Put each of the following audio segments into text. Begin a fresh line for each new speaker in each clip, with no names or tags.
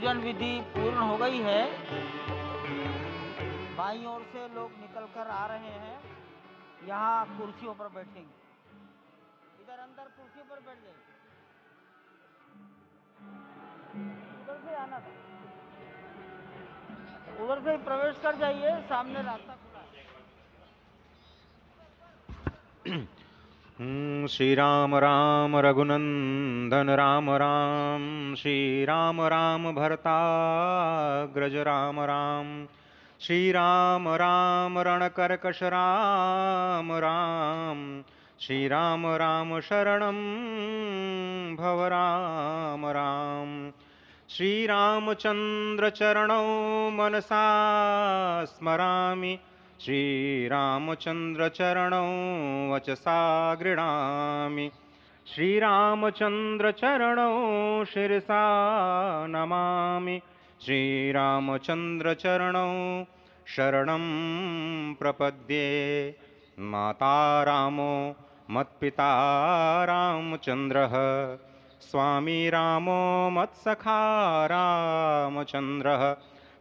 पूजन विधि पूर्ण हो गई है। बाईं ओर से लोग निकल कर आ रहे हैं, यहाँ कुर्सियों पर बैठेंगे। इधर अंदर कुर्सियों पर बैठ जाइए, उधर से आना था, उधर से ही प्रवेश कर जाइए, सामने रास्ता खुला है।
श्री राम राम रघुनंदन राम राम, श्री राम राम भरताग्रज राम राम, श्री राम राम रणकर्कश राम राम, श्री राम राम शरणं भव राम राम, श्री रामचंद्र चरणौ मनसा स्मरामि, श्रीरामचंद्र चरणौ वचसा गृह्णामि, श्रीरामचंद्र चरणौ शिरसा नमामि, श्रीरामचंद्र चरणौ शरणं प्रपद्ये। माता रामो मत्पिता रामचंद्रः, स्वामी रामो मत्सखा रामचंद्रः,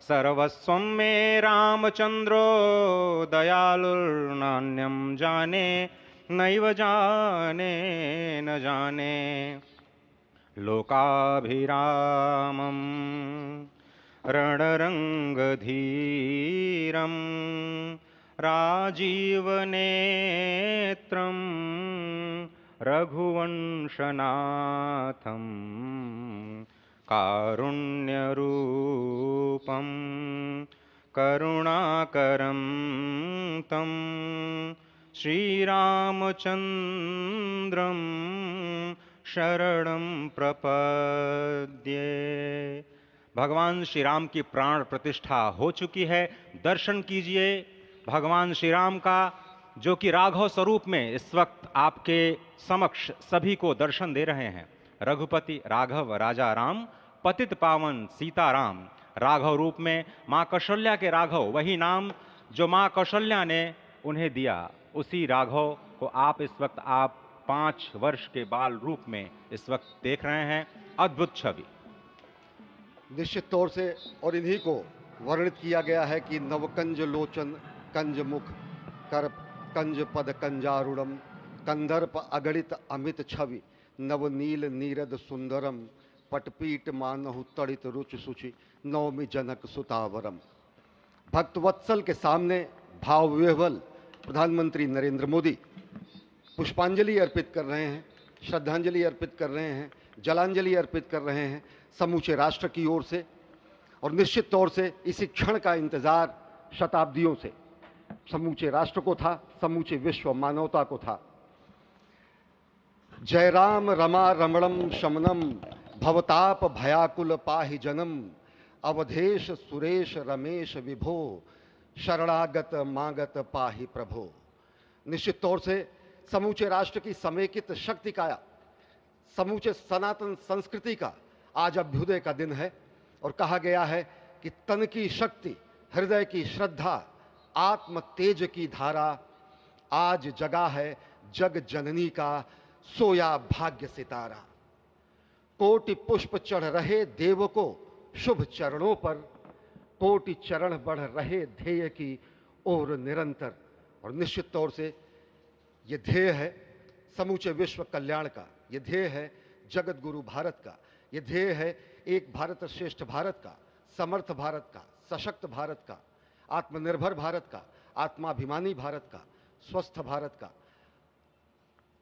सर्वस्वं मे रामचंद्रो दयालुर्नान्यं जाने नैव जाने न जाने। लोकाभिरामं रणरंगधीरं राजीवनेत्रं रघुवंशनाथं कारुण्यरूपं करुणाकरं तं श्रीरामचन्द्रं शरणं प्रपद्ये। भगवान श्री राम की प्राण प्रतिष्ठा हो चुकी है। दर्शन कीजिए भगवान श्री राम का, जो कि राघव स्वरूप में इस वक्त आपके समक्ष सभी को दर्शन दे रहे हैं। रघुपति राघव राजा राम, पतित पावन सीताराम। राघव रूप में माँ कौशल्या के राघव, वही नाम जो माँ कौशल्या ने उन्हें दिया, उसी राघव को आप इस वक्त 5 वर्ष के बाल रूप में इस वक्त देख रहे हैं। अद्भुत छवि।
निश्चित तौर से, और इन्हीं को वर्णित किया गया है कि नवकंज लोचन कंज मुख कर कंज पद कंजारुणम, कंदर्प अगणित अमित छवि नवनील नीरद सुंदरम, पटपीट मानहु तड़ित रुचि सुचि नवमी जनक सुतावरम। भक्तवत्सल के सामने भाव विह्वल प्रधानमंत्री नरेंद्र मोदी पुष्पांजलि अर्पित कर रहे हैं, श्रद्धांजलि अर्पित कर रहे हैं, जलांजलि अर्पित कर रहे हैं समूचे राष्ट्र की ओर से। और निश्चित तौर से इसी क्षण का इंतजार शताब्दियों से समूचे राष्ट्र को था, समूचे विश्व मानवता को था। जय राम रमा रमणम शमनम, भवताप भयाकुल पाहि जनम, अवधेश सुरेश रमेश विभो, शरणागत मागत पाहि प्रभो। निश्चित तौर से समूचे राष्ट्र की समेकित शक्ति का, समूचे सनातन संस्कृति का आज अभ्युदय का दिन है। और कहा गया है कि तन की शक्ति, हृदय की श्रद्धा, आत्म तेज की धारा आज जगा है जग जननी का सोया भाग्य सितारा। कोटि पुष्प चढ़ रहे देव को शुभ चरणों पर, कोटि चरण बढ़ रहे ध्येय की ओर निरंतर। और निश्चित तौर से ये ध्येय है समूचे विश्व कल्याण का, ये ध्येय है जगत गुरु भारत का, ये ध्येय है एक भारत श्रेष्ठ भारत का, समर्थ भारत का, सशक्त भारत का, आत्मनिर्भर भारत का, आत्माभिमानी भारत का, स्वस्थ भारत का,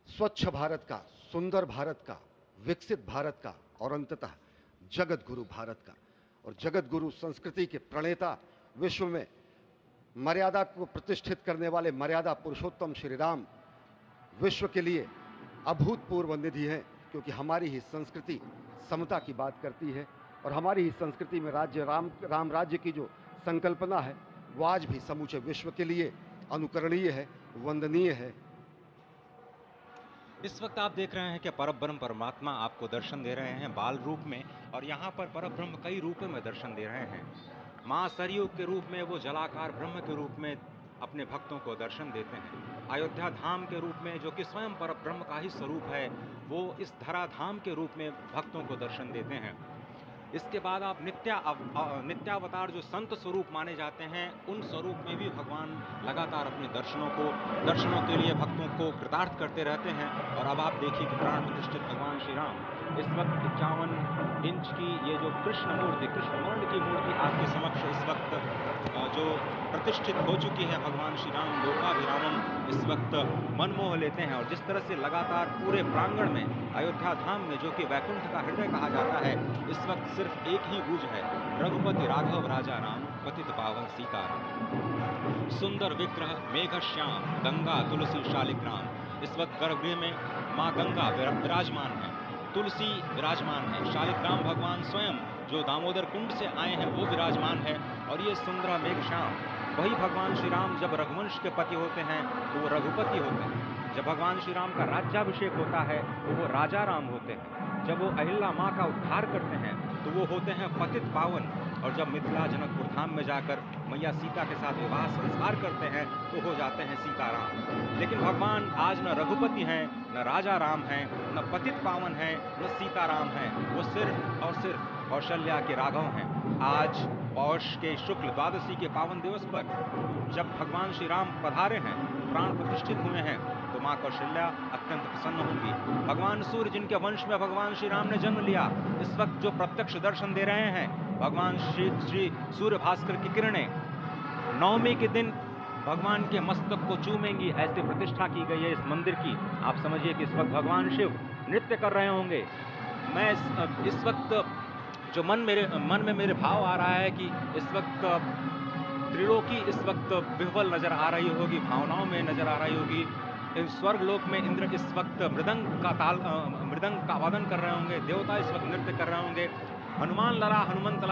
स्वच्छ भारत का, सुंदर भारत का, विकसित भारत का, और अंततः जगत गुरु भारत का। और जगत गुरु संस्कृति के प्रणेता, विश्व में मर्यादा को प्रतिष्ठित करने वाले मर्यादा पुरुषोत्तम श्री राम विश्व के लिए अभूतपूर्व निधि है, क्योंकि हमारी ही संस्कृति समता की बात करती है। और हमारी ही संस्कृति में राज्य राम राज्य की जो संकल्पना है वो आज भी समूचे विश्व के लिए अनुकरणीय है, वंदनीय है।
इस वक्त आप देख रहे हैं कि परब्रह्म परमात्मा आपको दर्शन दे रहे हैं बाल रूप में, और यहाँ पर परब्रह्म कई रूपों में दर्शन दे रहे हैं। माँ सरयू के रूप में वो जलाकार ब्रह्म के रूप में अपने भक्तों को दर्शन देते हैं। अयोध्या धाम के रूप में, जो कि स्वयं परब्रह्म का ही स्वरूप है, वो इस धरा धाम के रूप में भक्तों को दर्शन देते हैं। इसके बाद आप नित्यावतार जो संत स्वरूप माने जाते हैं, उन स्वरूप में भी भगवान लगातार अपने दर्शनों के लिए भक्तों को कृतार्थ करते रहते हैं। और अब आप देखिए कि प्राण प्रतिष्ठित भगवान श्री राम इस वक्त 51 इंच की ये जो कृष्ण वर्ण की मूर्ति आपके समक्ष इस वक्त जो प्रतिष्ठित हो चुकी है, भगवान श्री राम लोकाभिरामम इस वक्त मनमोह लेते हैं। और जिस तरह से लगातार पूरे प्रांगण में, अयोध्या धाम में, जो कि वैकुंठ का हृदय कहा जाता है, इस वक्त सिर्फ एक ही गूंज है, रघुपति राघव राजा राम, पतित पावन सीताराम। सुंदर विग्रह मेघ श्याम, गंगा तुलसी शालिग्राम। इस वक्त गर्भगृह में माँ गंगा विराजमान है, तुलसी विराजमान है, शालिग्राम भगवान स्वयं जो दामोदर कुंड से आए हैं वो विराजमान है। और ये सुंदर मेघ श्याम, वही भगवान श्री राम जब रघुवंश के पति होते हैं तो वो रघुपति होते हैं। जब भगवान श्री राम का राज्याभिषेक होता है तो वो राजा राम होते हैं। जब वो अहिल्या माँ का उद्धार करते हैं तो वो होते हैं पतित पावन। और जब मिथिला जनकपुर धाम में जाकर मैया सीता के साथ विवाह संस्कार करते हैं तो हो जाते हैं सीताराम। लेकिन भगवान आज न रघुपति हैं, न राजा राम हैं, न पतित पावन हैं, न सीताराम हैं। वो सिर्फ और सिर्फ कौशल्या के राघव हैं। आज पौष के शुक्ल द्वादशी के पावन दिवस पर जब भगवान श्री राम पधारे हैं, प्राण प्रतिष्ठित हुए हैं, तो माँ कौशल्या अत्यंत प्रसन्न होंगी। भगवान सूर्य जिनके वंश में भगवान श्री राम ने जन्म लिया, इस वक्त जो प्रत्यक्ष दर्शन दे रहे हैं, भगवान श्री सूर्य भास्कर की किरणें नवमी के दिन भगवान के मस्तक को चूमेंगी, ऐसी प्रतिष्ठा की गई है इस मंदिर की। आप समझिए कि इस वक्त भगवान शिव नृत्य कर रहे होंगे। मैं इस वक्त जो मन में मेरे भाव आ रहा है कि इस वक्त त्रिलोकी इस वक्त विह्वल नजर आ रही होगी, भावनाओं में नजर आ रही होगी। स्वर्ग लोक में इंद्र इस वक्त मृदंग का वादन कर रहे होंगे, देवता इस वक्त नृत्य कर रहे होंगे। हनुमान लला हनुमंत